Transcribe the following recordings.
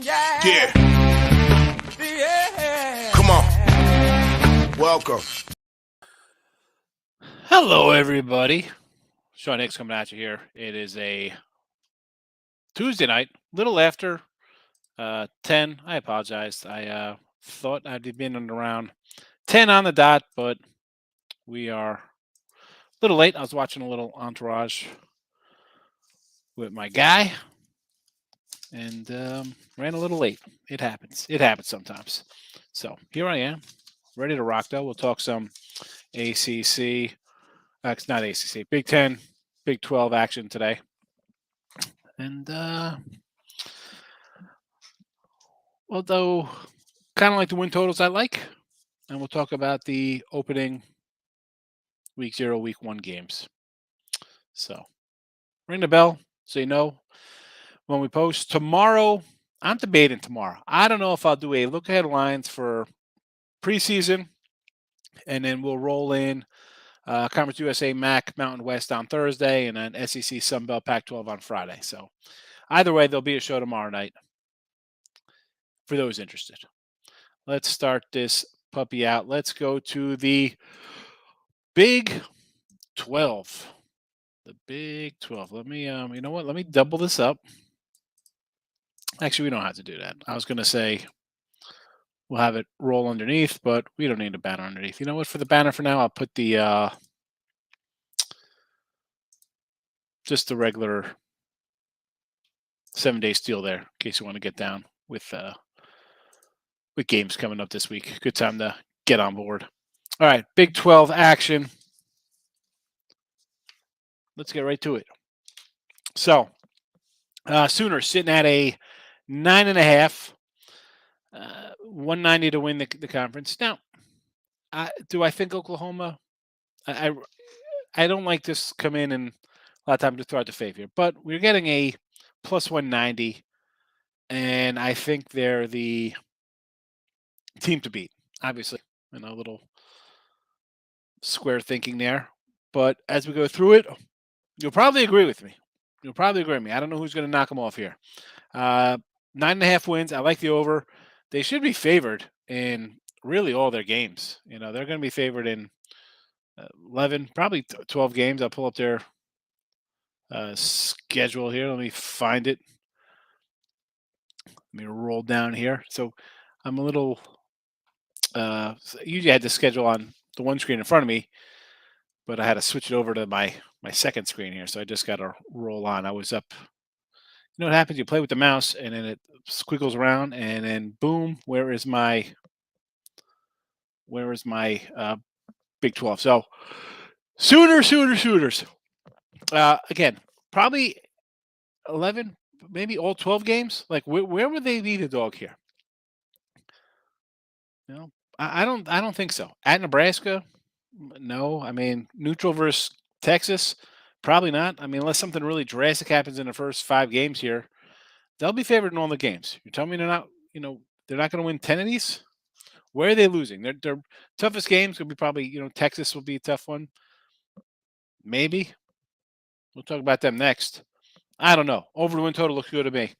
Yeah. Come on. Welcome. Hello, everybody. Sean Higgs coming at you here. It is a Tuesday night, little after 10. I apologize. I thought I'd been around 10 on the dot, but we are a little late. I was watching a little Entourage with my guy and ran a little late. It happens. It happens sometimes. So here I am, ready to rock, though. We'll talk some ACC. It's not ACC. Big 10, Big 12 action today. And although kind of like the win totals I like, and we'll talk about the opening week 0, week 1 games. So ring the bell so you know when we post. Tomorrow, I'm debating tomorrow. I don't know if I'll do a look ahead lines for preseason, and then we'll roll in Conference USA MAC Mountain West on Thursday, and then SEC Sunbelt Pac-12 on Friday. So either way, there'll be a show tomorrow night for those interested. Let's start this puppy out. Let's go to the Big 12. The Big 12. Let me, you know what? Let me double this up. Actually, we don't have to do that. I was going to say we'll have it roll underneath, but we don't need a banner underneath. You know what? For the banner for now, I'll put the just the regular 7-day steal there in case you want to get down with games coming up this week. Good time to get on board. All right, Big 12 action. Let's get right to it. So, Sooners sitting at a 9.5, 190 to win the conference. Now, do I think Oklahoma? I don't like this come in and a lot of time to throw out the fave here, but we're getting a plus 190, and I think they're the team to beat. Obviously, a little square thinking there, but as we go through it, you'll probably agree with me. I don't know who's going to knock them off here. 9.5 wins. I like the over. They should be favored in really all their games. They're going to be favored in 11, probably 12 games. I'll pull up their schedule here. Let me find it. Let me roll down here. So I'm a little. Usually I had the schedule on the one screen in front of me, but I had to switch it over to my second screen here. So I just got to roll on. I was up. You know what happens? You play with the mouse, and then it squiggles around, and then boom, where is my Big 12? So Sooners. Again, probably 11, maybe all 12 games. Like where would they be the dog here? I don't think so. At Nebraska, no. I mean, neutral versus Texas, probably not. I mean, unless something really drastic happens in the first 5 games here, they'll be favored in all the games. You tell me they're not. They're not going to win 10 of these. Where are they losing? Their toughest games could be probably Texas will be a tough one. Maybe we'll talk about them next. I don't know. Over the win total looks good to me.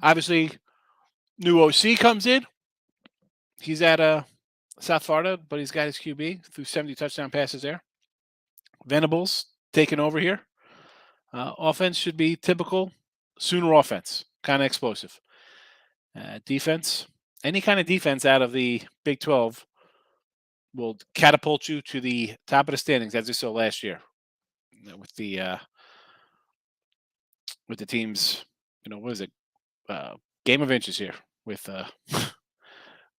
Obviously, new OC comes in. He's at South Florida, but he's got his QB through 70 touchdown passes there. Venables taking over here. Offense should be typical Sooner offense, kind of explosive. Defense, any kind of defense out of the Big 12 will catapult you to the top of the standings, as we saw last year with the teams. What is it? Game of inches here with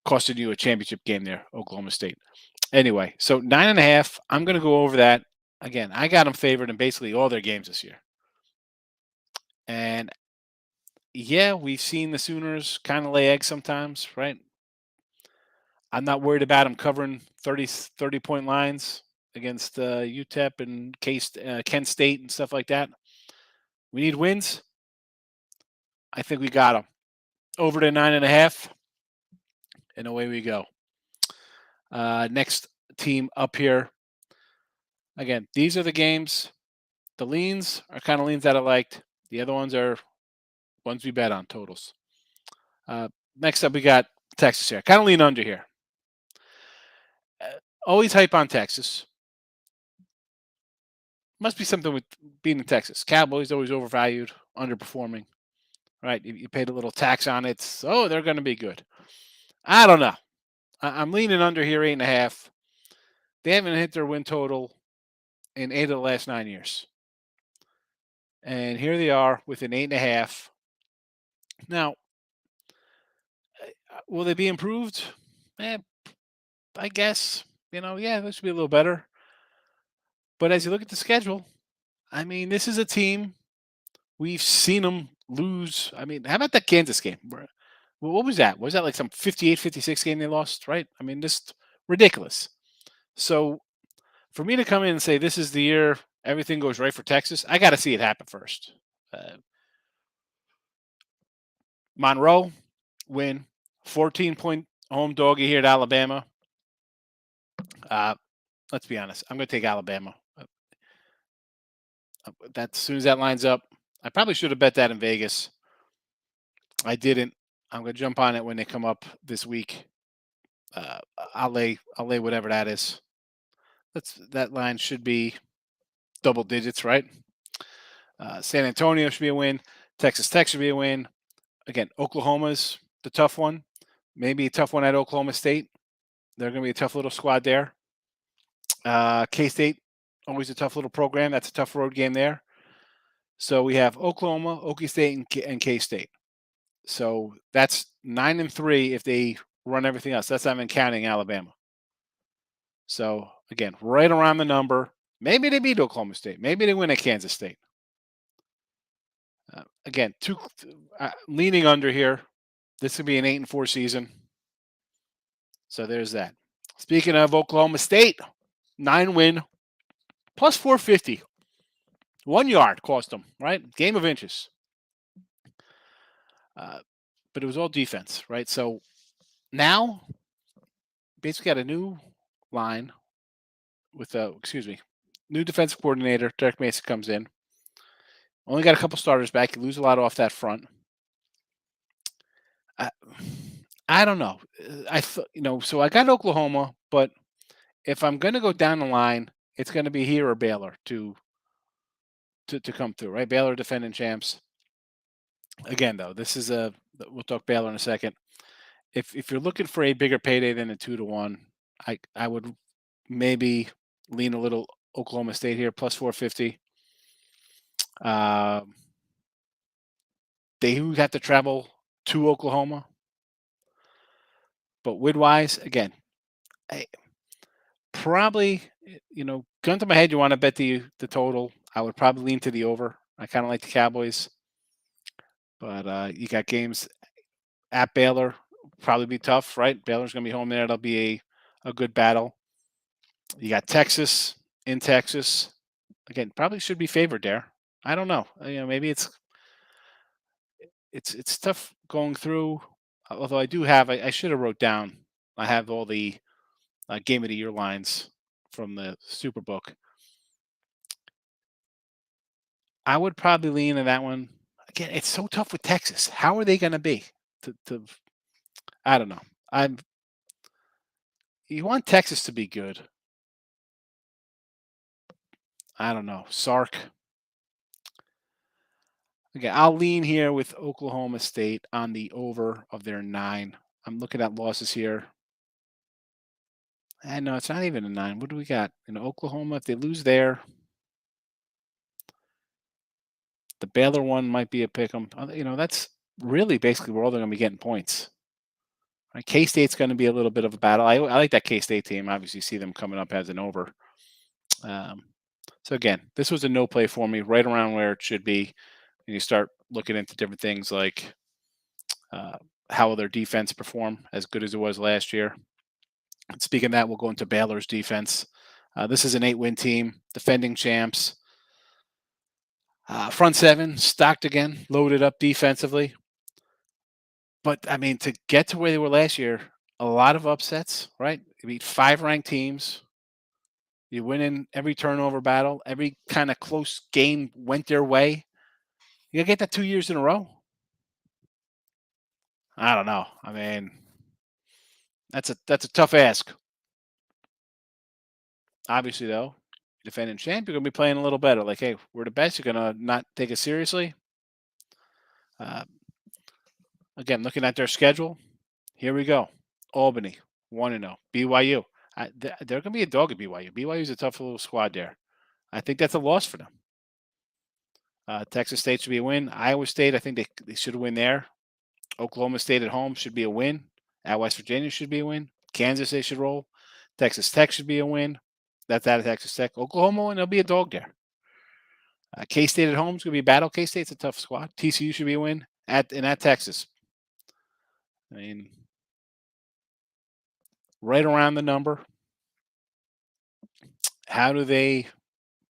costing you a championship game there, Oklahoma State. Anyway, so 9.5. I'm going to go over that. Again, I got them favored in basically all their games this year. And yeah, we've seen the Sooners kind of lay eggs sometimes, right? I'm not worried about them covering 30-point lines against UTEP and Kent State and stuff like that. We need wins. I think we got them. Over to 9.5. And away we go. Next team up here. Again, these are the games. The leans are kind of leans that I liked. The other ones are ones we bet on totals. Next up, we got Texas here. Kind of lean under here. Always hype on Texas. Must be something with being in Texas. Cowboys always overvalued, underperforming. Right? You paid a little tax on it. Oh, they're going to be good. I don't know. I'm leaning under here, 8.5. They haven't hit their win total in 8 of the last 9 years. And here they are with an 8.5. Now, will they be improved? Eh, I guess. Yeah, this should be a little better. But as you look at the schedule, I mean, this is a team we've seen them lose. I mean, how about that Kansas game? What was that? Was that like some 58-56 game they lost, right? I mean, just ridiculous. So for me to come in and say this is the year everything goes right for Texas, I got to see it happen first. Monroe win, 14-point home doggy here at Alabama. Let's be honest, I'm going to take Alabama. That as soon as that lines up, I probably should have bet that in Vegas. I didn't. I'm going to jump on it when they come up this week. I'll lay whatever that is. That line should be double digits, right? San Antonio should be a win. Texas Tech should be a win. Again, Oklahoma's the tough one. Maybe a tough one at Oklahoma State. They're going to be a tough little squad there. K-State, always a tough little program. That's a tough road game there. So we have Oklahoma, Okie State, and K-State. So that's 9-3 if they run everything else. That's not even counting Alabama. So again, right around the number. Maybe they beat Oklahoma State. Maybe they win at Kansas State. Again, leaning under here. This could be an 8-4 season. So there's that. Speaking of Oklahoma State, 9-win, plus 450. 1 yard cost them, right? Game of inches. But it was all defense, right? So now, basically got a new line with new defensive coordinator. Derek Mason comes in. Only got a couple starters back. You lose a lot off that front. I don't know. So I got Oklahoma, but if I'm going to go down the line, it's going to be here or Baylor to come through, right? Baylor defending champs. Again, though, we'll talk Baylor in a second. If you're looking for a bigger payday than a 2-1, I would maybe lean a little Oklahoma State here, plus 450. They have to travel to Oklahoma. But win-wise, again, probably, gun to my head, you want to bet the total. I would probably lean to the over. I kind of like the Cowboys. But you got games at Baylor. Probably be tough, right? Baylor's going to be home there. It'll be a good battle. You got Texas in Texas. Again, probably should be favored there. I don't know. Maybe it's tough going through. Although I should have wrote down. I have all the game of the year lines from the Superbook. I would probably lean in that one. Again, it's so tough with Texas. How are they going to be? I don't know. You want Texas to be good. I don't know. Sark. Okay, I'll lean here with Oklahoma State on the over of their 9. I'm looking at losses here. And no, it's not even a 9. What do we got? Oklahoma, if they lose there, the Baylor one might be a pick 'em. That's really basically where all they're going to be getting points. Right? K-State's going to be a little bit of a battle. I like that K-State team. Obviously, see them coming up as an over. So again, this was a no play for me, right around where it should be. And you start looking into different things like how will their defense perform, as good as it was last year. And speaking of that, we'll go into Baylor's defense. This is an 8-win team, defending champs. Front 7 stocked again, loaded up defensively. But I mean, to get to where they were last year, a lot of upsets, right? You beat 5 ranked teams. You win in every turnover battle. Every kind of close game went their way. You gotta get that 2 years in a row. I don't know. I mean, that's a tough ask. Obviously, though, defending champ, you're gonna be playing a little better. Like, hey, we're the best. You're gonna not take it seriously. Uh, again, looking at their schedule, here we go. Albany, 1-0. BYU. They're gonna be a dog at BYU. BYU's a tough little squad there. I think that's a loss for them. Texas State should be a win. Iowa State, I think they should win there. Oklahoma State at home should be a win. At West Virginia should be a win. Kansas they should roll. Texas Tech should be a win. That's out of Texas Tech. Oklahoma win, they'll be a dog there. K State at home is going to be a battle. K State's a tough squad. TCU should be a win at Texas. I mean, right around the number. How do they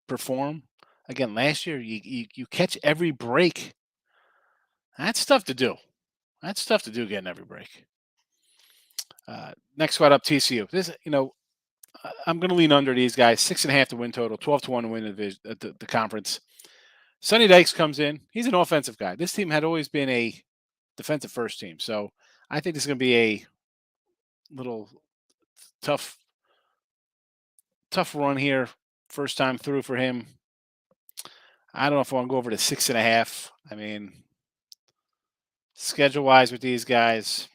perform? Again, last year you catch every break. That's tough to do. That's tough to do getting every break. Next squad up, TCU. I'm going to lean under these guys. 6.5 to win total, 12 to 1 to win the conference. Sonny Dykes comes in. He's an offensive guy. This team had always been a defensive first team. So I think this is going to be a little tough run here. First time through for him. I don't know if I want to go over to 6.5. I mean, schedule wise with these guys,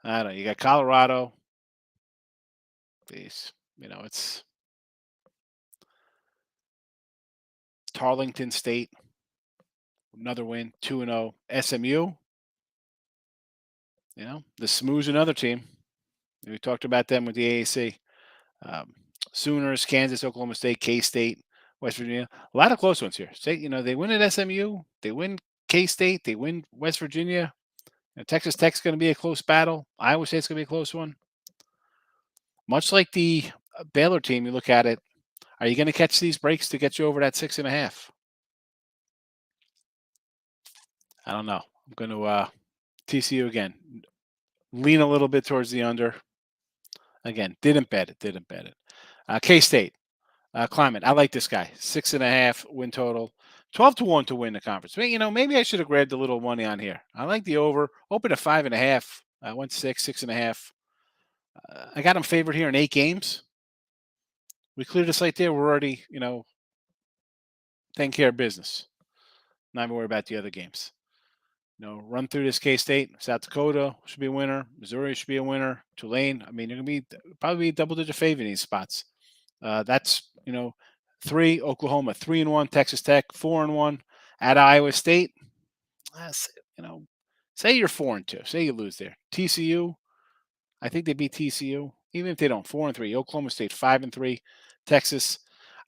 I don't know. You got Colorado. It's Tarleton State. Another win, 2-0. SMU. The Smooths, another team. We talked about them with the AAC. Sooners, Kansas, Oklahoma State, K State, West Virginia. A lot of close ones here. They win at SMU, they win K State, they win West Virginia. Texas Tech's going to be a close battle. Iowa State's going to be a close one. Much like the Baylor team, you look at it. Are you going to catch these breaks to get you over that 6.5? I don't know. I'm going to TCU again. Lean a little bit towards the under. Again, didn't bet it. K State. Climate. I like this guy. 6.5 win total. 12 to 1 to win the conference. Maybe I should have grabbed a little money on here. I like the over. Open at 5.5. I went 6.5. I got him favored here in 8 games. We cleared the slate there. We're already, taking care of business. Not even worry about the other games. Run through this K State. South Dakota should be a winner. Missouri should be a winner. Tulane. I mean, you're going to be probably double-digit favorite in these spots. That's 3 Oklahoma, 3-1 Texas Tech, 4-1 at Iowa State. Say you're 4-2. Say you lose there. TCU, I think they beat TCU. Even if they don't, 4-3. Oklahoma State 5-3. Texas,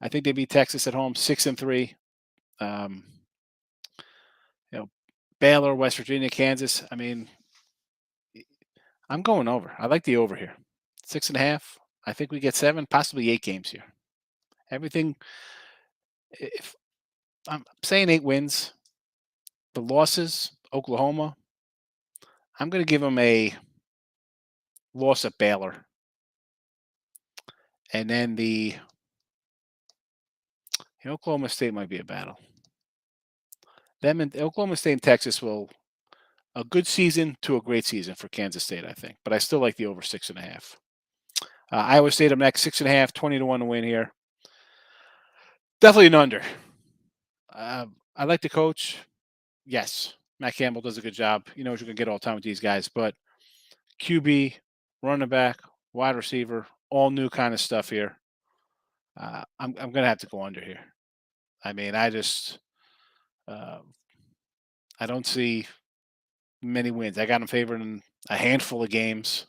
I think they beat Texas at home 6-3. Baylor, West Virginia, Kansas. I mean, I'm going over. I like the over here. 6.5. I think we get 7, possibly 8 games here. Everything. If I'm saying 8 wins, the losses, Oklahoma, I'm going to give them a loss at Baylor. And then the Oklahoma State might be a battle. Them and Oklahoma State and Texas will a good season to a great season for Kansas State, I think. But I still like the over 6.5. Iowa State up next, 6.5, 20 to 1 to win here. Definitely an under. I like the coach. Yes, Matt Campbell does a good job. You know what you're going to get all the time with these guys. But QB, running back, wide receiver, all new kind of stuff here. I'm going to have to go under here. I mean, I don't see many wins. I got them favored in a handful of games.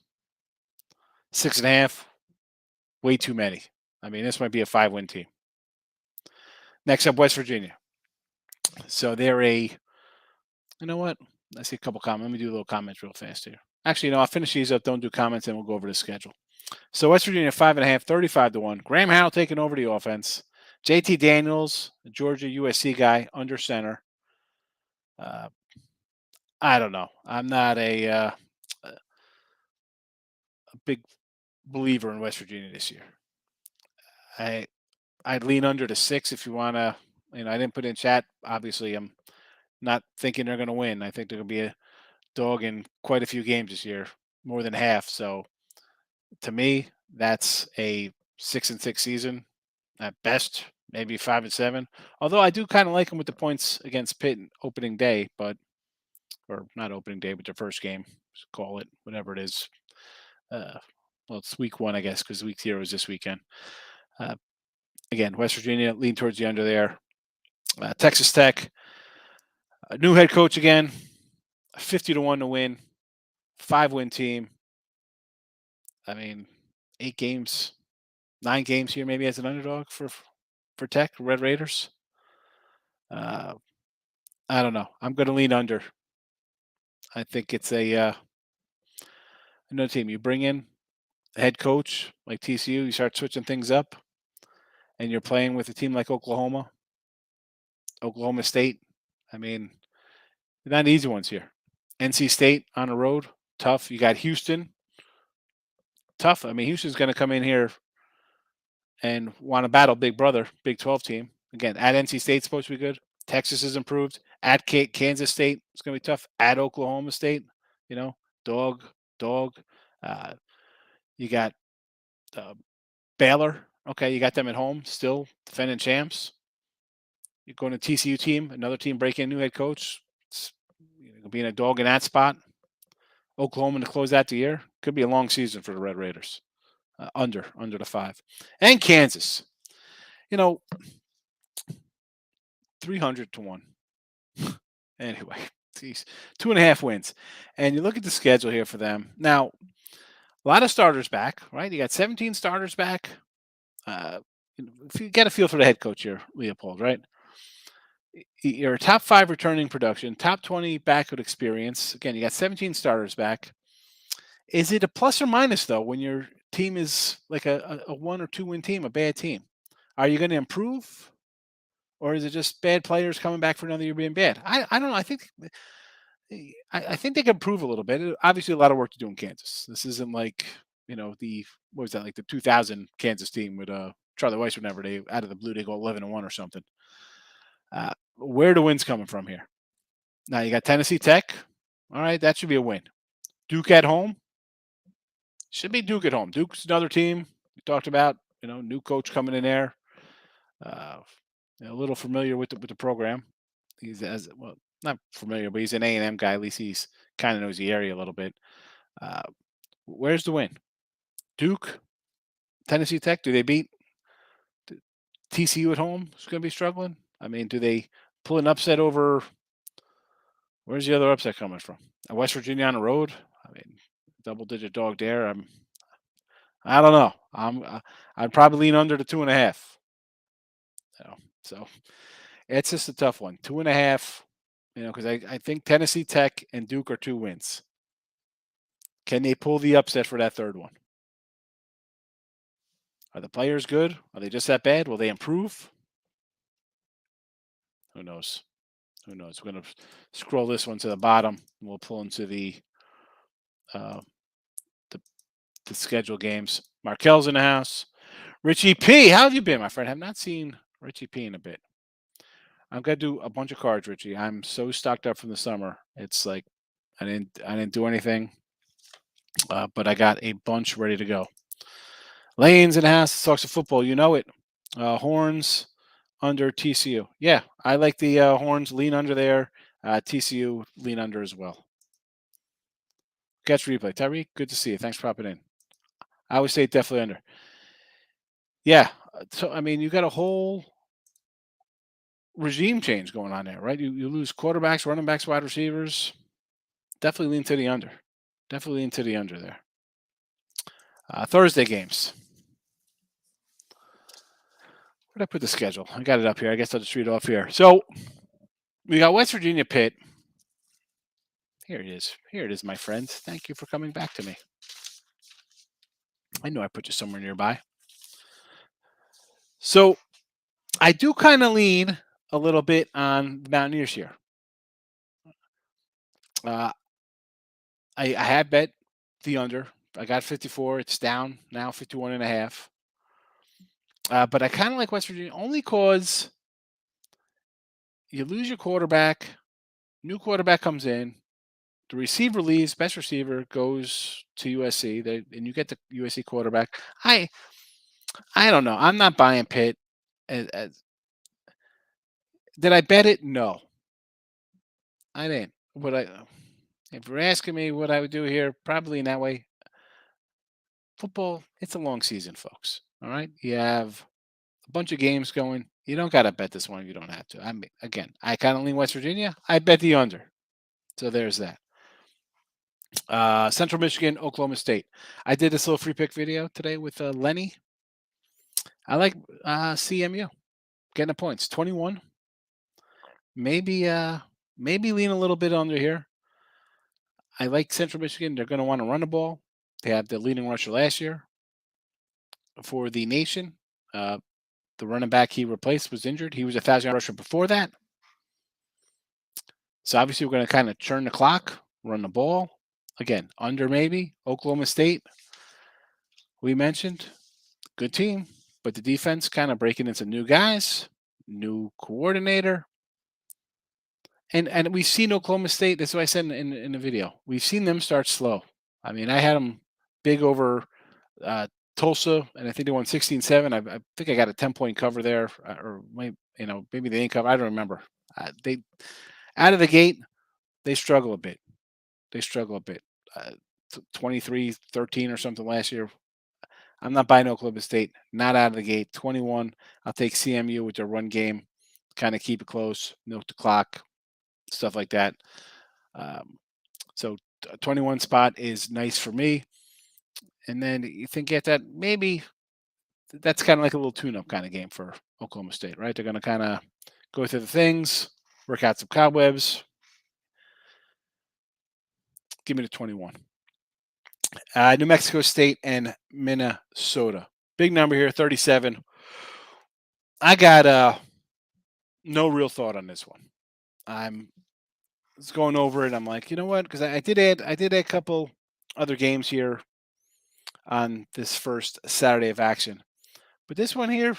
6.5, way too many. I mean, this might be a 5-win team. Next up, West Virginia. So they're you know what? I see a couple comments. Let me do a little comments real fast here. Actually, I'll finish these up. Don't do comments, and we'll go over the schedule. So West Virginia 5.5, 35 to 1. Graham Howell taking over the offense. JT Daniels, Georgia USC guy, under center. I don't know. I'm not a big believer in West Virginia this year. I'd lean under to 6 if you want to. I didn't put in chat. Obviously, I'm not thinking they're going to win. I think they're going to be dog in quite a few games this year, more than half. So to me, that's a 6-6 season at best, maybe 5-7. Although I do kind of like them with the points against Pitt opening day, but or not opening day, but their first game, call it whatever it is. Uh, well, it's week one, I guess, because week 0 is this weekend. Uh, Again, West Virginia lean towards the under there. Texas Tech, a new head coach again, 50-1 to win, 5-win team. I mean, 8 games, 9 games here maybe as an underdog for Tech Red Raiders. Uh, I don't know. I'm going to lean under. I think it's a another team. You bring in a head coach like TCU, you start switching things up, and you're playing with a team like Oklahoma, Oklahoma State. I mean, they're not easy ones here. NC State on the road, tough. You got Houston, tough. I mean, Houston's going to come in here and want to battle Big Brother, Big 12 team. Again, at NC State's supposed to be good. Texas is improved. At Kansas State, it's going to be tough. At Oklahoma State, you know, dog, dog. Uh, you got uh, Baylor. Okay, you got them at home, still defending champs. You're going to TCU team, another team breaking a new head coach. It's, being a dog in that spot. Oklahoma to close out the year. Could be a long season for the Red Raiders. Under the 5. And Kansas. You know, 300-1. Anyway, geez, 2.5 wins. And you look at the schedule here for them. Now, a lot of starters back, right? You got 17 starters back. If you get a feel for the head coach here, Leopold, right? You're a top 5 returning production, top 20 backfield experience. Again, you got 17 starters back. Is it a plus or minus though when your team is like a 1 or 2 win team, a bad team? Are you going to improve, or is it just bad players coming back for another year being bad? I don't know. I think they can improve a little bit. Obviously, a lot of work to do in Kansas. This isn't like the what was that, like the 2000 Kansas team with Charlie Weiss. Whenever they out of the blue they go 11-1 or something. Where the win's coming from here? Now you got Tennessee Tech. All right, that should be a win. Duke at home. Should be Duke at home. Duke's another team we talked about. New coach coming in there. Uh, a little familiar with the program. He's as well not familiar, but he's an A&M guy. At least he's kind of knows the area a little bit. Uh, where's the win? Duke, Tennessee Tech. Do they beat TCU at home? It's going to be struggling. I mean, do they pull an upset over? Where's the other upset coming from? West Virginia on the road. I mean, double-digit dog there. I don't know. I'd probably lean under the 2.5. So it's just a tough one. 2.5. Because I think Tennessee Tech and Duke are 2 wins. Can they pull the upset for that third one? Are the players good? Are they just that bad? Will they improve? Who knows? Who knows? We're going to scroll this one to the bottom. And we'll pull into the schedule games. Markel's in the house. Richie P, how have you been, my friend? I have not seen Richie P in a bit. I'm gonna do a bunch of cards, Richie. I'm so stocked up from the summer. It's like I didn't do anything, but I got a bunch ready to go. Lanes in the house talks to football. You know it. Horns under TCU. Yeah, I like the Horns lean under there. TCU lean under as well. Catch replay. Tyreek, good to see you. Thanks for popping in. I would say definitely under. Yeah. So I mean, you got a whole regime change going on there, right? You lose quarterbacks, running backs, wide receivers. Definitely lean to the under. Definitely lean to the under there. Thursday games. Where did I put the schedule? I got it up here. I guess I'll just read it off here. So we got West Virginia Pitt. Here it is. Here it is, my friends. Thank you for coming back to me. I know I put you somewhere nearby. So I do kind of lean a little bit on the Mountaineers here. I had bet the under. I got 54. It's down now 51.5. But I kind of like West Virginia only because you lose your quarterback. New quarterback comes in. The receiver leaves, best receiver goes to USC, and you get the USC quarterback. I I don't know. I'm not buying Pitt. Did I bet it? No, I didn't. Would I? If you're asking me what I would do here, probably in that way. Football, it's a long season, folks. All right, you have a bunch of games going. You don't got to bet this one. You don't have to. I mean, again, I kind of lean West Virginia. I bet the under. So there's that. Central Michigan, Oklahoma State. I did this little free pick video today with Lenny. I like CMU getting the points. 21. Maybe lean a little bit under here. I like Central Michigan. They're going to want to run the ball. They have the leading rusher last year for the nation. The running back he replaced was injured. He was a 1,000-yard rusher before that. So obviously we're going to kind of churn the clock, run the ball. Again, under maybe. Oklahoma State, we mentioned, good team, but the defense kind of breaking into new guys, new coordinator. And we've seen Oklahoma State. That's what I said in the video. We've seen them start slow. I mean, I had them big over Tulsa, and I think they won 16-7. I think I got a 10-point cover there, or maybe they didn't cover. I don't remember. They out of the gate, they struggle a bit. They struggle a bit. 23-13 or something last year. I'm not buying Oklahoma State. Not out of the gate. 21. I'll take CMU with their run game. Kind of keep it close. Milk the clock. Stuff like that. So a 21 spot is nice for me. And then you think at that, maybe that's kind of like a little tune-up kind of game for Oklahoma State, right? They're going to kind of go through the things, work out some cobwebs. Give me the 21. New Mexico State and Minnesota. Big number here, 37. I got no real thought on this one. I'm going over it. I'm like, you know what? Because I did add a couple other games here on this first Saturday of action, but this one here,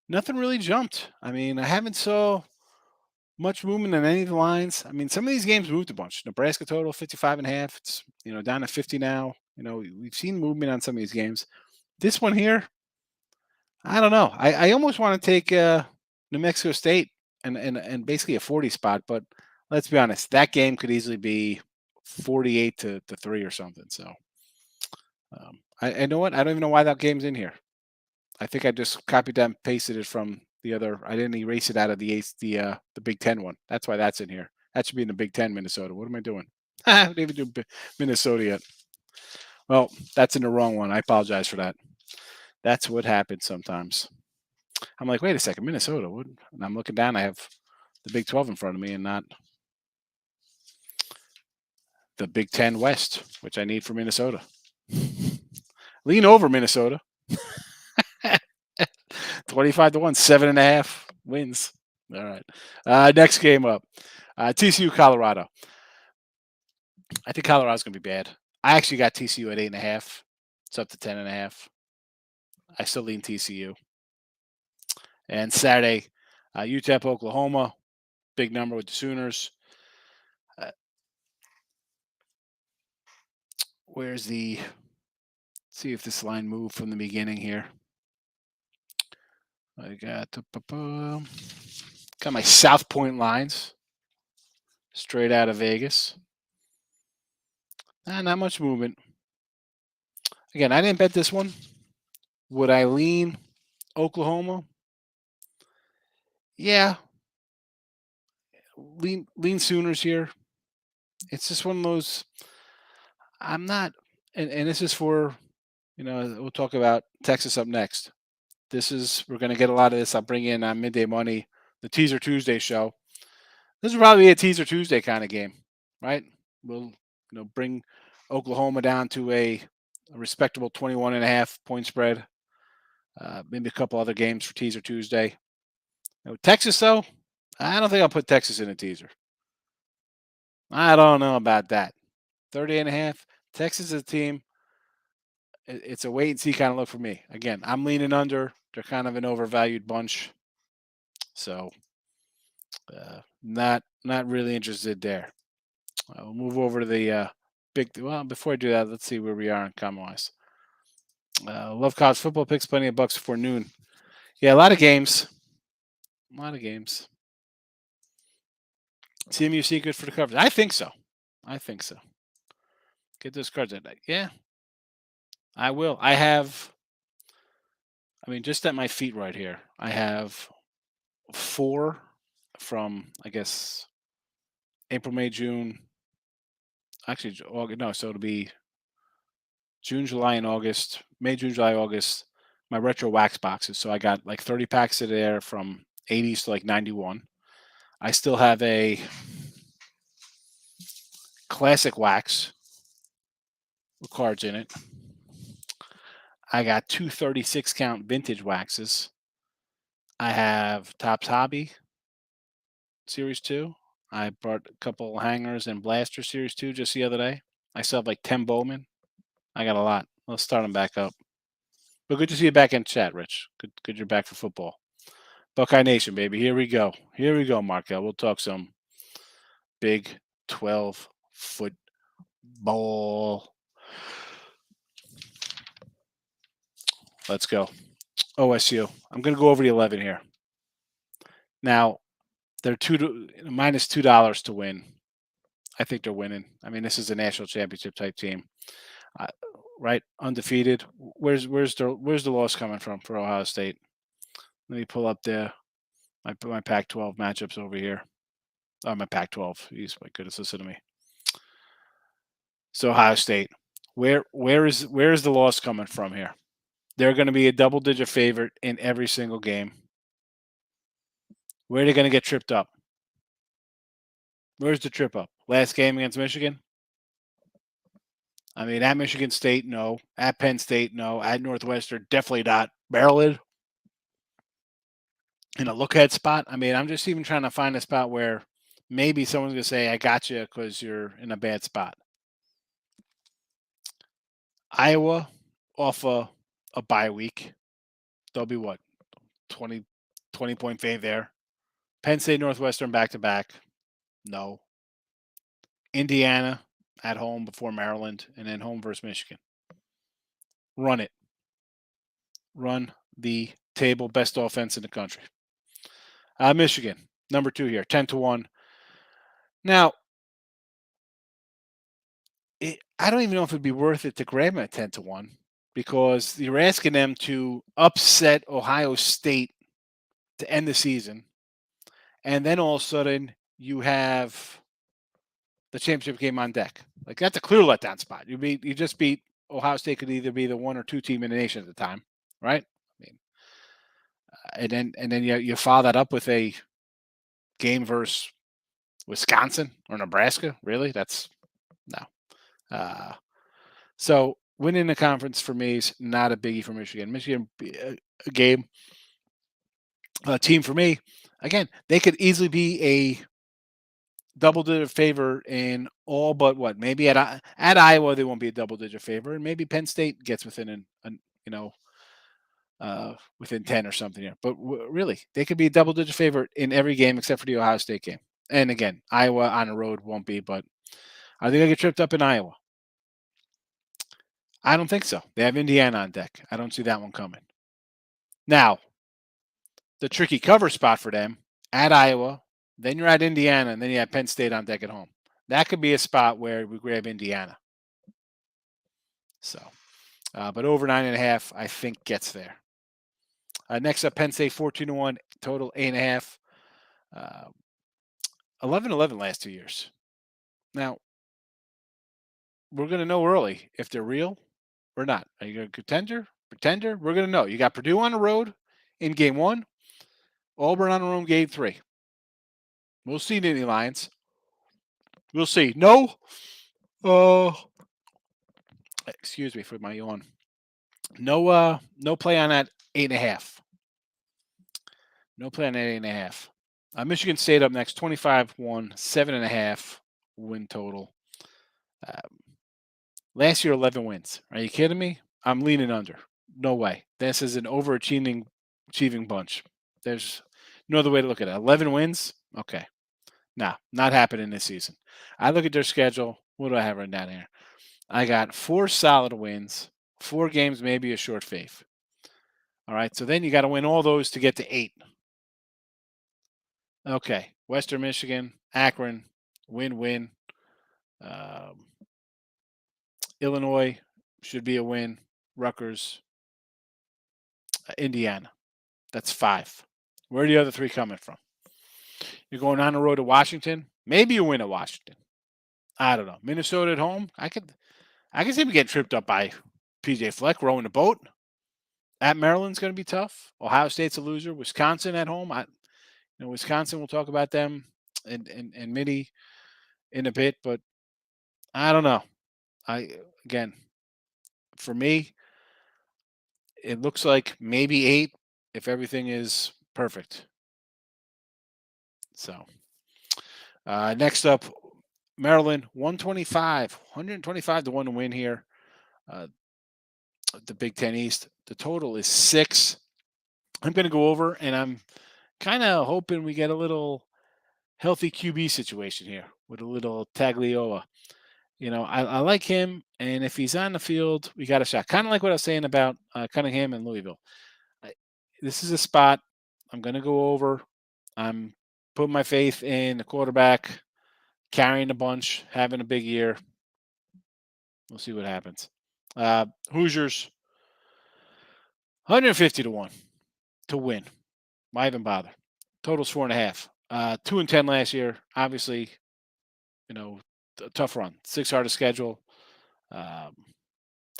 nothing really jumped. I mean, I haven't saw much movement in any of the lines. I mean, some of these games moved a bunch. Nebraska total 55.5. It's down to 50 now. We've seen movement on some of these games. This one here, I don't know. I almost want to take New Mexico State and basically a 40 spot, but let's be honest, that game could easily be 48-3 or something. So I know what, I don't even know why that game's in here. I think I just copied and pasted it from the other. I didn't erase it out of the Big Ten one. That's why that's in here. That should be in the Big Ten, Minnesota. What am I doing? I didn't even do Minnesota yet. Well, that's in the wrong one. I apologize for that. That's what happens sometimes. I'm like, wait a second, Minnesota. What? And I'm looking down. I have the Big 12 in front of me and not the Big 10 West, which I need for Minnesota. Lean over Minnesota. 25-1, 7.5 wins. All right. Next game up. TCU, Colorado. I think Colorado's going to be bad. I actually got TCU at 8.5. It's up to 10.5. I still lean TCU. And Saturday, UTEP, Oklahoma. Big number with the Sooners. Where's the... See if this line moved from the beginning here. I got my South Point lines straight out of Vegas. Not much movement. Again, I didn't bet this one. Would I lean Oklahoma? Yeah. Lean Sooners here. It's just one of those. I'm not, and this is for, we'll talk about Texas up next. We're going to get a lot of this. I'll bring in on Midday Money, the Teaser Tuesday show. This will probably be a Teaser Tuesday kind of game, right? We'll, bring Oklahoma down to a respectable 21.5 point spread. Maybe a couple other games for Teaser Tuesday. Texas, though, I don't think I'll put Texas in a teaser. I don't know about that. 30.5. Texas is a team. It's a wait and see kind of look for me. Again, I'm leaning under. They're kind of an overvalued bunch. So not really interested there. We'll move over to the big. Well, before I do that, let's see where we are in common-wise. Love college football picks. Plenty of bucks before noon. Yeah, a lot of games. A lot of games. CMU good for the coverage. I think so. I think so. Get those cards at night. Yeah, I will. I mean, just at my feet right here, I have 4 from, I guess, April, May, June. Actually, August. No, so it'll be June, July, and August. May, June, July, August. My retro wax boxes. So I got like 30 packs of there from 80s to like 91. I still have a classic wax with cards in it. I got 2 36 count vintage waxes. I have Topps Hobby Series 2. I brought a couple hangers and Blaster Series 2 just the other day. I still have like 10 Bowman. I got a lot. Let's start them back up. But good to see you back in chat, Rich. Good you're back for football. Buckeye Nation, baby. Here we go. Here we go, Markel. We'll talk some Big 12 football. Let's go. OSU. I'm going to go over the 11 here. Now, they're minus $2 to win. I think they're winning. I mean, this is a national championship type team, right? Undefeated. Where's the loss coming from for Ohio State? Let me pull up my Pac-12 matchups over here. Oh, my Pac-12. Jeez, my goodness, listen to me. So Ohio State. Where is the loss coming from here? They're going to be a double-digit favorite in every single game. Where are they going to get tripped up? Where's the trip up? Last game against Michigan? I mean, at Michigan State, no. At Penn State, no. At Northwestern, definitely not. Maryland, in a look-ahead spot. I mean, I'm just even trying to find a spot where maybe someone's going to say, I got you because you're in a bad spot. Iowa off a bye week. They'll be what? 20-point fave there. Penn State, Northwestern back-to-back. No. Indiana at home before Maryland, and then home versus Michigan. Run it. Run the table. Best offense in the country. Michigan, number 2 here, 10-1. Now, I don't even know if it'd be worth it to grab them at 10-1 because you're asking them to upset Ohio State to end the season, and then all of a sudden you have the championship game on deck. Like, that's a clear letdown spot. You just beat Ohio State. Could either be the 1 or 2 team in the nation at the time, right? I mean, and then you follow that up with a game versus Wisconsin or Nebraska. Really, that's no. So winning the conference for me is not a biggie for Michigan. Michigan, a game, a team for me. Again, they could easily be a double-digit favor in all but what? Maybe at Iowa they won't be a double-digit favor, and maybe Penn State gets within within 10 or something here. But really, they could be a double-digit favorite in every game except for the Ohio State game. And again, Iowa on the road won't be, but are they going to get tripped up in Iowa? I don't think so. They have Indiana on deck. I don't see that one coming. Now, the tricky cover spot for them at Iowa, then you're at Indiana, and then you have Penn State on deck at home. That could be a spot where we grab Indiana. So, but over 9.5, I think gets there. Next up, Penn State 14-1, total 8.5. 11-11 last 2 years. Now, we're going to know early if they're real or not. Are you a contender? Pretender? We're going to know. You got Purdue on the road in game 1. Auburn on the road game 3. We'll see, Nittany Lions. We'll see. No. Excuse me for my yawn. No play on that 8.5. No play on that 8.5. Michigan State up next, 25-1, 7.5 win total. Last year, 11 wins. Are you kidding me? I'm leaning under. No way. This is an overachieving bunch. There's no other way to look at it. 11 wins? Okay. Nah, not happening this season. I look at their schedule. What do I have written down here? I got 4 solid wins, 4 games, maybe a short faith. All right. So then you got to win all those to get to 8. Okay. Western Michigan, Akron, win win. Um, Illinois should be a win. Rutgers, Indiana. That's 5. Where are the other 3 coming from? You're going on the road to Washington. Maybe you win at Washington. I don't know. Minnesota at home. I can see me getting tripped up by PJ Fleck rowing the boat. At Maryland's going to be tough. Ohio State's a loser. Wisconsin at home. Wisconsin. We'll talk about them and Midi in a bit, but I don't know. I again, for me, it looks like maybe 8 if everything is perfect. So next up, Maryland 125 to 1 to win here. Uh, the Big Ten East. The total is 6. I'm going to go over, and I'm kind of hoping we get a little healthy QB situation here with a little Tagliola. I like him, and if he's on the field, we got a shot. Kind of like what I was saying about Cunningham and Louisville. I, this is a spot I'm going to go over. I'm putting my faith in the quarterback, carrying the bunch, having a big year. We'll see what happens. Hoosiers, 150 to 1 to win. Why even bother? Total's 4.5. 2-10 last year. Obviously, a tough run. 6 hardest schedule. Um,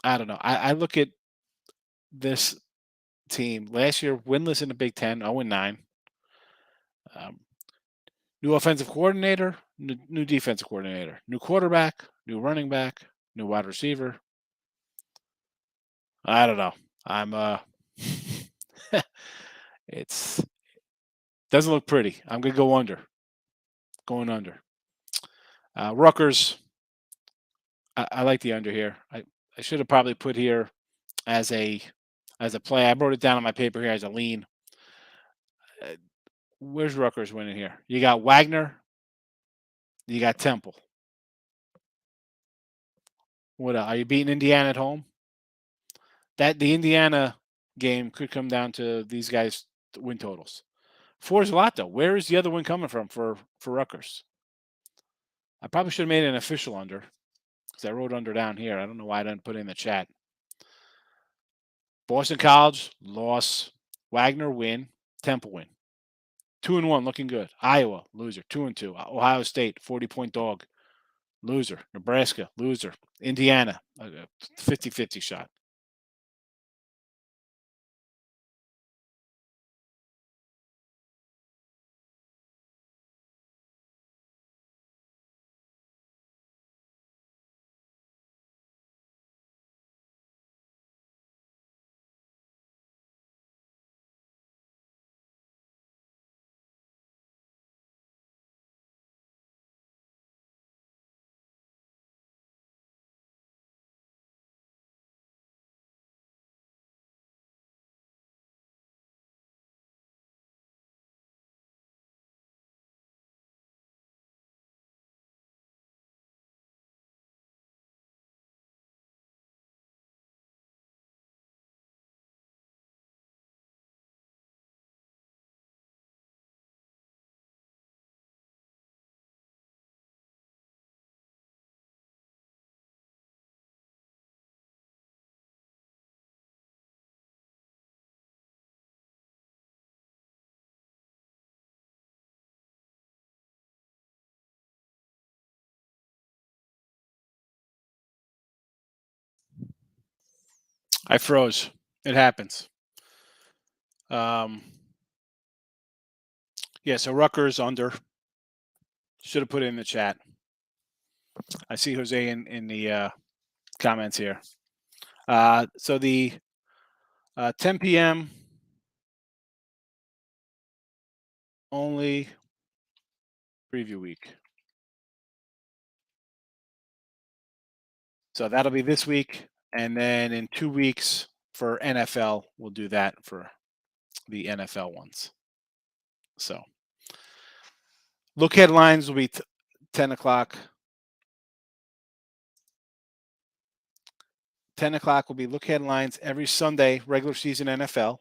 I don't know. I look at this team last year, winless in the Big Ten, 0-9. Um, new offensive coordinator, new defensive coordinator, new quarterback, new running back, new wide receiver. I don't know. I'm it's doesn't look pretty. I'm gonna go under. Going under. Rutgers. I like the under here. I should have probably put here as a play. I wrote it down on my paper here as a lean. Uh, where's Rutgers winning here? You got Wagner. You got Temple. What else? Are you beating Indiana at home? That the Indiana game could come down to these guys' win totals. 4 is a lot though. Where is the other one coming from for Rutgers? I probably should have made an official under because I wrote under down here. I don't know why I didn't put it in the chat. Boston College loss. Wagner win. Temple win. 2-1, looking good. Iowa loser. 2-2. Ohio State 40-point dog. Loser. Nebraska loser. Indiana 50-50 shot. I froze. It happens. Um, yeah, so Rutgers under. Should have put it in the chat. I see Jose in the comments here. So the 10 p.m. only preview week. So that'll be this week. And then in 2 weeks for NFL, we'll do that for the NFL ones. So Look headlines will be 10 o'clock. 10 o'clock will be look headlines every Sunday, regular season NFL.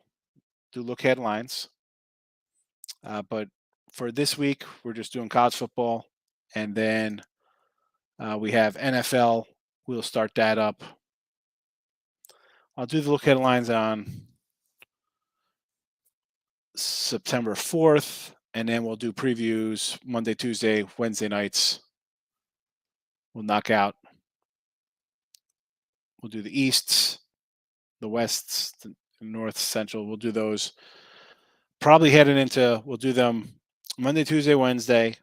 Do look headlines. But for this week, we're just doing college football. And then we have NFL. We'll start that up. I'll do the look headlines on September 4th. And then we'll do previews Monday, Tuesday, Wednesday nights. We'll knock out. We'll do the Easts, the Wests, the North, Central. We'll do those. Probably heading into, we'll do them Monday, Tuesday, Wednesday.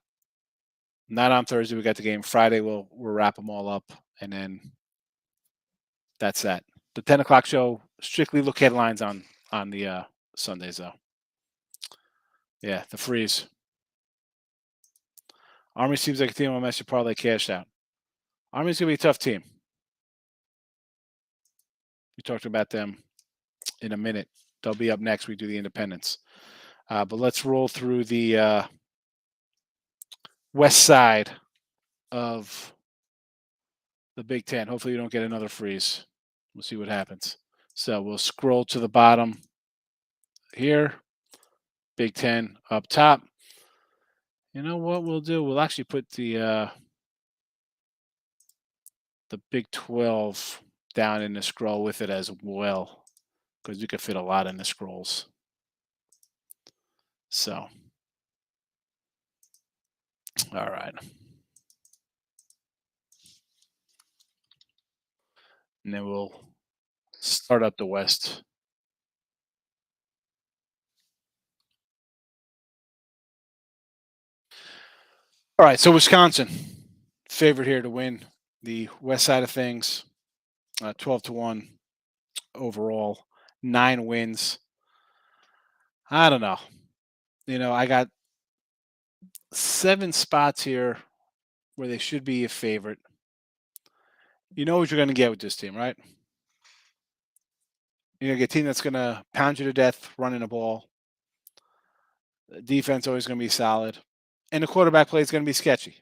Not on Thursday. We got the game Friday. We'll wrap them all up, and then that's that. The 10 o'clock show strictly look headlines on the Sundays though. Yeah, the freeze. Army seems like a team on Master Parlay cashed out. Army's gonna be a tough team. We talked about them in a minute. They'll be up next. We do the independents. But let's roll through the west side of the Big Ten. Hopefully, you don't get another freeze. We'll see what happens. So we'll scroll to the bottom here. Big Ten up top. You know what we'll do? We'll actually put the Big 12 down in the scroll with it as well, because you could fit a lot in the scrolls. So, all right. And then we'll start up the West. All right, so Wisconsin, favorite here to win the West side of things, 12-1 overall, 9 wins. I don't know. I got 7 spots here where they should be a favorite. You know what you're going to get with this team, right? You're going to get a team that's going to pound you to death running the ball. The defense always going to be solid. And the quarterback play is going to be sketchy.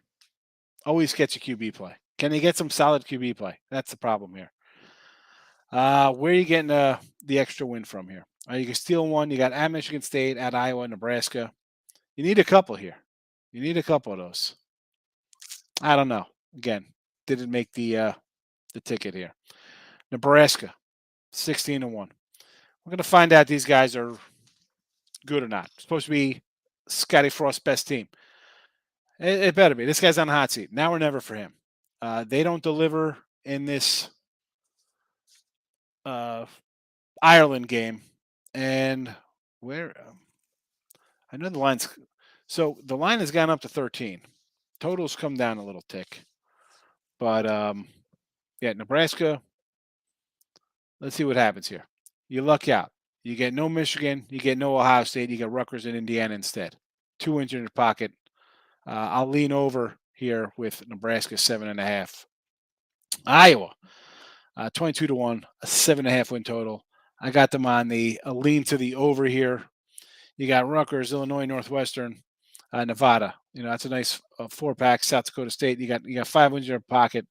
Always sketchy QB play. Can they get some solid QB play? That's the problem here. Where are you getting the extra win from here? You can steal one. You got at Michigan State, at Iowa, Nebraska. You need a couple here. You need a couple of those. I don't know. Again, didn't make the ticket here. Nebraska, 16-1. We're going to find out these guys are good or not. It's supposed to be Scotty Frost's best team. It better be. This guy's on the hot seat. Now or never for him. They don't deliver in this Ireland game. And where I know the line's so the line has gone up to 13. Totals come down a little tick. But yeah, Nebraska. Let's see what happens here. You luck out. You get no Michigan. You get no Ohio State. You get Rutgers and Indiana instead. 2 inches in your pocket. I'll lean over here with Nebraska 7.5. Iowa, 22-1, a 7.5 win total. I got them on a lean to the over here. You got Rutgers, Illinois, Northwestern, Nevada. That's a nice 4-pack. South Dakota State. You got 5 wins in your pocket.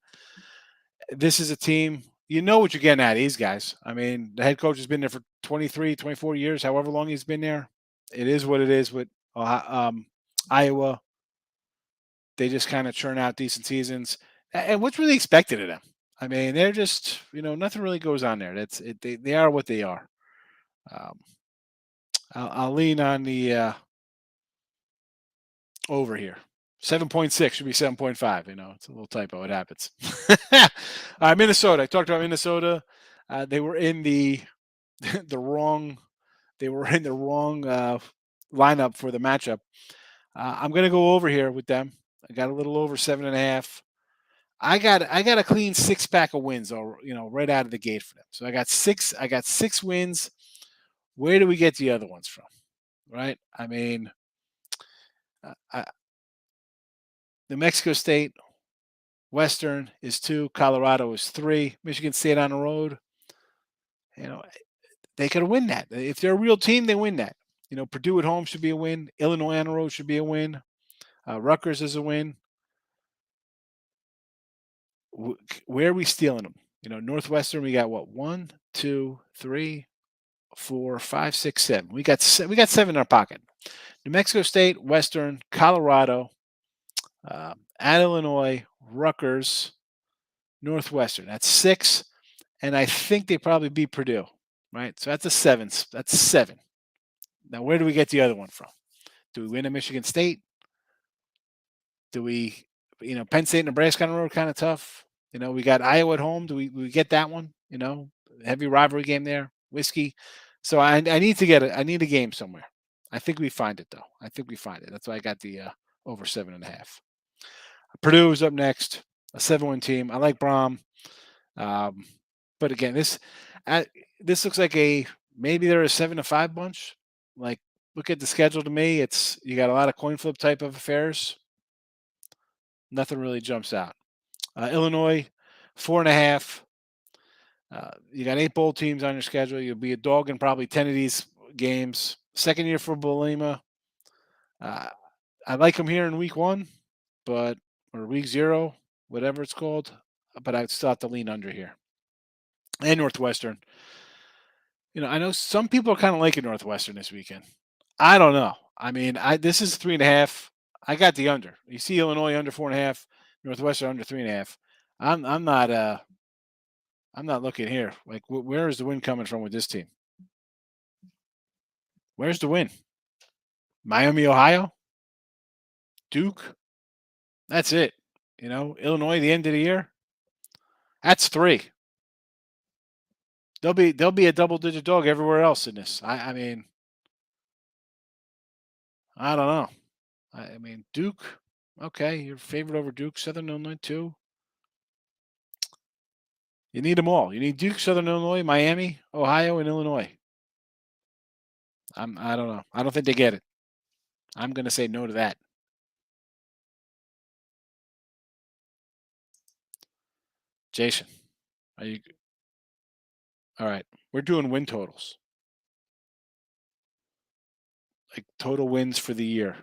This is a team. You know what you're getting at these guys. I mean, the head coach has been there for 23, 24 years, however long he's been there. It is what it is with Iowa. They just kind of churn out decent seasons. And what's really expected of them? I mean, they're just, nothing really goes on there. That's it. They are what they are. I'll lean on the over here. 7.6 should be 7.5. It's a little typo. It happens. Minnesota. I talked about Minnesota. They were in the wrong. They were in the wrong lineup for the matchup. I'm going to go over here with them. I got a little over 7.5. I got a clean 6-pack of wins, right out of the gate for them. So I got 6 wins. Where do we get the other ones from? Right? I mean, New Mexico State, Western is 2, Colorado is 3, Michigan State on the road. They could win that. If they're a real team, they win that. Purdue at home should be a win. Illinois on the road should be a win. Rutgers is a win. Where are we stealing them? Northwestern. We got what? One, two, three, four, five, six, seven. We got seven in our pocket. New Mexico State, Western, Colorado, at Illinois, Rutgers, Northwestern. That's six, and I think they probably beat Purdue, right? So that's a seven. That's seven. Now, where do we get the other one from? Do we win at Michigan State? Do we, Penn State, Nebraska on the road, kind of tough. We got Iowa at home. Do we get that one? Heavy rivalry game there. Whiskey. So I need to get it. I need a game somewhere. I think we find it though. I think we find it. That's why I got the over 7.5. Purdue is up next. A 7-win team. I like Brom. Um, but again, this looks like maybe they're a 7-5 bunch. Like, look at the schedule to me. You got a lot of coin flip type of affairs. Nothing really jumps out. Illinois, 4.5. You got 8 bowl teams on your schedule. You'll be a dog in probably 10 of these games. Second year for Bolima. I like them here in week 1, or week 0, whatever it's called. But I'd still have to lean under here. And Northwestern. I know some people are kind of liking Northwestern this weekend. I don't know. I mean, this is 3.5. I got the under. You see Illinois under 4.5, Northwestern under 3.5. I'm not looking here. Like, where is the win coming from with this team? Where's the win? Miami, Ohio, Duke. That's it. Illinois, the end of the year. That's 3. They'll be a double-digit dog everywhere else in this. I mean, I don't know. I mean, Duke. Okay, you're favored over Duke. Southern Illinois too. You need them all. You need Duke, Southern Illinois, Miami, Ohio, and Illinois. I don't know. I don't think they get it. I'm going to say no to that. Jason, are you all right? We're doing win totals, like total wins for the year.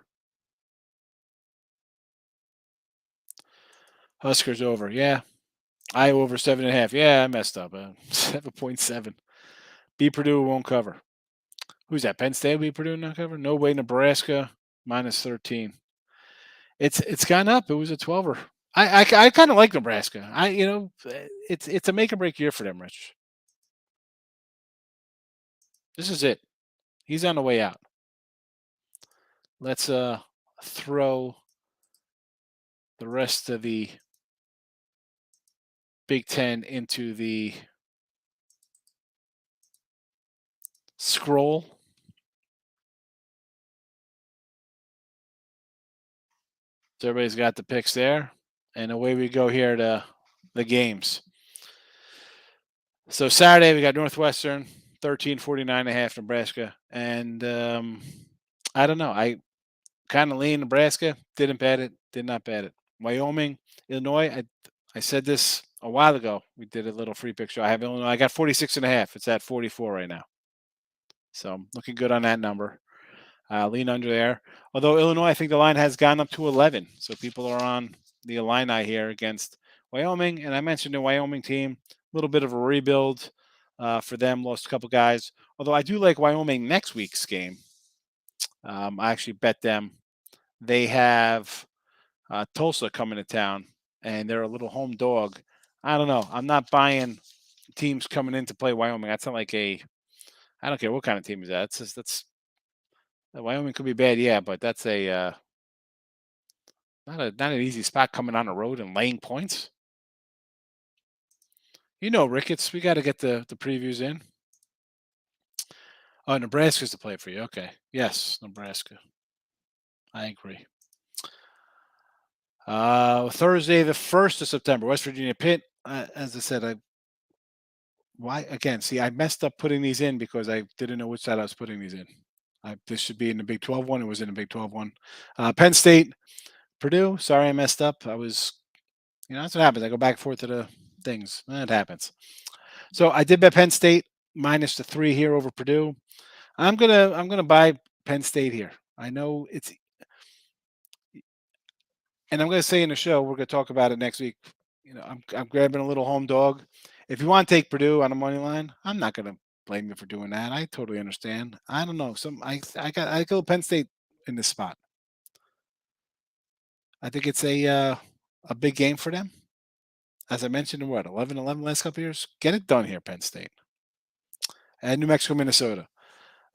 Huskers over, yeah. Iowa over 7.5. Yeah, I messed up. 7.7. Beat Purdue won't cover. Who's that? Penn State beat Purdue not cover? No way. Nebraska -13. It's gone up. It was a 12er. I kind of like Nebraska. It's a make or break year for them, Rich. This is it. He's on the way out. Let's throw the rest of the Big Ten into the scroll. So everybody's got the picks there. And away we go here to the games. So Saturday we got Northwestern, 13-49.5 Nebraska. And I don't know. I kind of lean Nebraska. Didn't bet it. Did not bet it. Wyoming, Illinois. I said this a while ago. We did a little free pick show. I have Illinois. I got 46.5. It's at 44 right now. So I'm looking good on that number. Lean under there. Although Illinois, I think the line has gone up to 11. So people are on the Illini here against Wyoming. And I mentioned the Wyoming team, a little bit of a rebuild for them. Lost a couple guys. Although I do like Wyoming next week's game. I actually bet them. They have Tulsa coming to town, and they're a little home dog. I don't know. I'm not buying teams coming in to play Wyoming. That's not like I don't care what kind of team is that. That's Wyoming could be bad, yeah, but that's not an easy spot coming on the road and laying points. Ricketts, we got to get the previews in. Oh, Nebraska's to play for you. Okay. Yes, Nebraska. I agree. Thursday, the 1st of September, West Virginia Pitt. As I said, I messed up putting these in because I didn't know which side I was putting these in. This should be in the Big 12 one. It was in the Big 12 one. Penn State, Purdue. Sorry, I messed up. That's what happens. I go back and forth to the things. That happens. So I did bet Penn State -3 here over Purdue. I'm gonna buy Penn State here. I know And I'm going to say in the show, we're going to talk about it next week. I'm grabbing a little home dog. If you want to take Purdue on the money line, I'm not going to blame you for doing that. I totally understand. I don't know. I go Penn State in this spot. I think it's a big game for them. As I mentioned, in 11-11 last couple years. Get it done here, Penn State. And New Mexico, Minnesota.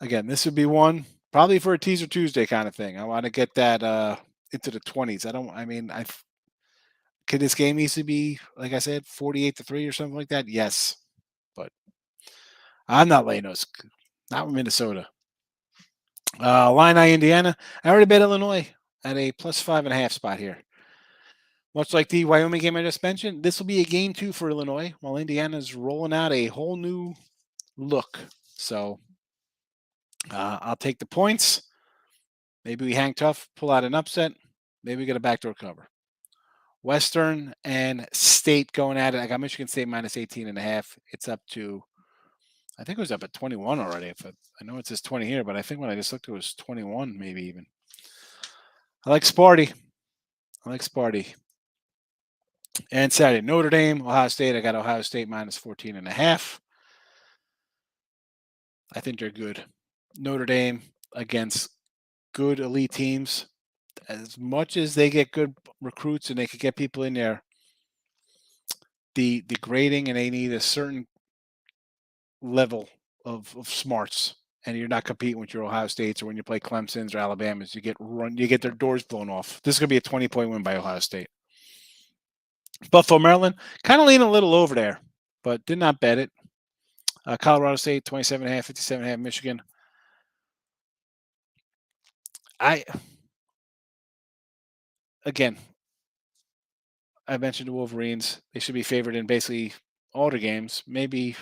Again, this would be one probably for a teaser Tuesday kind of thing. I want to get that into the 20s. Could this game easily be, like I said, 48-3 or something like that? Yes. But I'm not laying those. Not with Minnesota. Illini, Indiana. I already bet Illinois at a +5.5 spot here. Much like the Wyoming game I just mentioned, this will be a game 2 for Illinois, while Indiana's rolling out a whole new look. So I'll take the points. Maybe we hang tough, pull out an upset. Maybe we get a backdoor cover. Western and State going at it. I got Michigan State -18.5. It's up to, I think it was up at 21 already. I know it says 20 here, but I think when I just looked, it was 21, maybe even. I like Sparty. And Saturday, Notre Dame, Ohio State. I got Ohio State -14.5. I think they're good. Notre Dame against good elite teams. As much as they get good recruits and they could get people in there, the grading, and they need a certain level of smarts. And you're not competing with your Ohio States or when you play Clemson's or Alabama's. You get their doors blown off. This is going to be a 20-point win by Ohio State. Buffalo, Maryland, kind of leaning a little over there, but did not bet it. Colorado State, 27.5, 57.5, Michigan. Again, I mentioned the Wolverines. They should be favored in basically all the games. Maybe,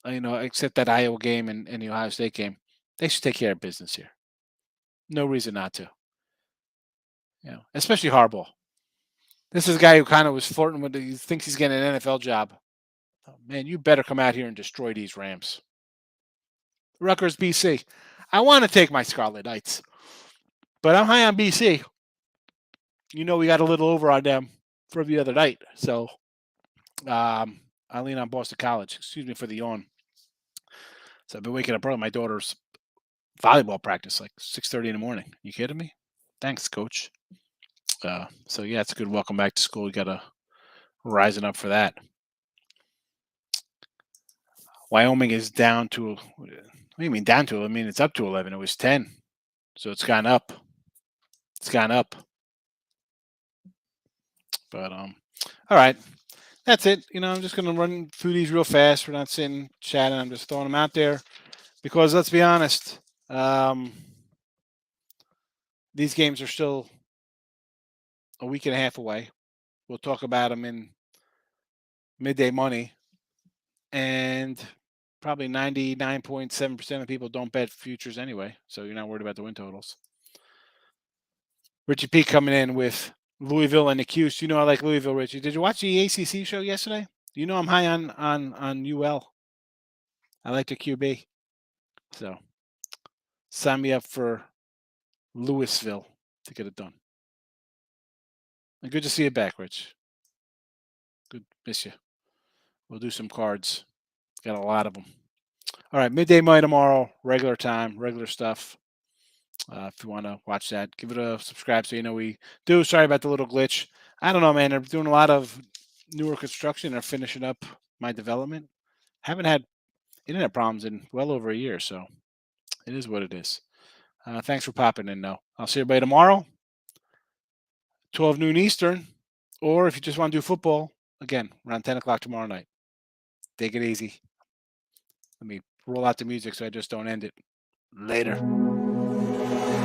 except that Iowa game and the Ohio State game. They should take care of business here. No reason not to. Especially Harbaugh. This is a guy who kind of was flirting with he thinks he's getting an NFL job. Oh, man, you better come out here and destroy these Rams. Rutgers, BC. I want to take my Scarlet Knights, but I'm high on BC. We got a little over on them for the other night. So I lean on Boston College. Excuse me for the yawn. So I've been waking up early. My daughter's volleyball practice, like 6:30 in the morning. You kidding me? Thanks, coach. So yeah, it's a good welcome back to school. We got to rising up for that. Wyoming is down to, what do you mean down to? I mean, it's up to 11. It was 10. So it's gone up. But, all right. That's it. I'm just going to run through these real fast. We're not sitting chatting. I'm just throwing them out there because let's be honest. These games are still a week and a half away. We'll talk about them in midday money. And probably 99.7% of people don't bet futures anyway. So you're not worried about the win totals. Richie P coming in with Louisville and the Cuse. I like Louisville, Richie. Did you watch the ACC show yesterday? I'm high on UL. I like the QB. So sign me up for Louisville to get it done. And good to see you back, Rich. Good, miss you. We'll do some cards. Got a lot of them. All right, midday money tomorrow, regular time, regular stuff. If you want to watch that, give it a subscribe so we do. Sorry about the little glitch. I don't know, man. They're doing a lot of newer construction. They're finishing up my development. Haven't had internet problems in well over a year, so it is what it is. Thanks for popping in, though. I'll see everybody tomorrow, 12 noon Eastern, or if you just want to do football, again, around 10 o'clock tomorrow night. Take it easy. Let me roll out the music so I just don't end it. Later.